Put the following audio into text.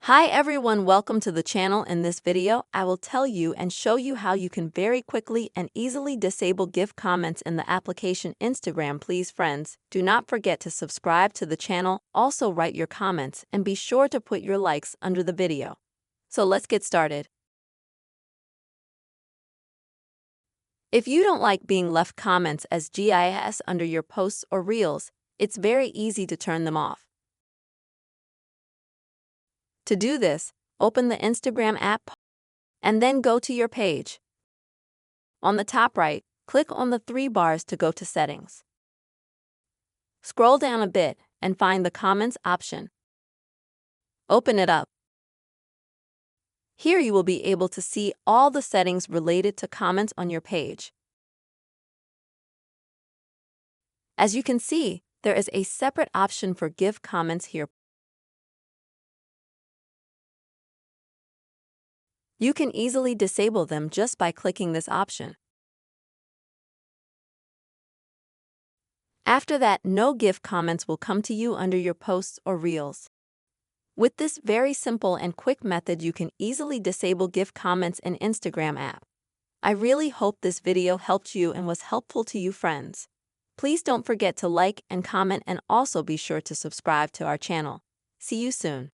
Hi everyone, welcome to the channel. In this video, I will tell you and show you how you can very quickly and easily disable GIF comments in the application Instagram. Please friends, do not forget to subscribe to the channel, also write your comments and be sure to put your likes under the video. So let's get started. If you don't like being left comments as GIFs under your posts or reels, it's very easy to turn them off. To do this, open the Instagram app and then go to your page. On the top right, click on the three bars to go to Settings. Scroll down a bit and find the Comments option. Open it up. Here you will be able to see all the settings related to comments on your page. As you can see, there is a separate option for GIF comments here. You can easily disable them just by clicking this option. After that, no GIF comments will come to you under your posts or reels. With this very simple and quick method, you can easily disable GIF comments in Instagram app. I really hope this video helped you and was helpful to you friends. Please don't forget to like and comment and also be sure to subscribe to our channel. See you soon.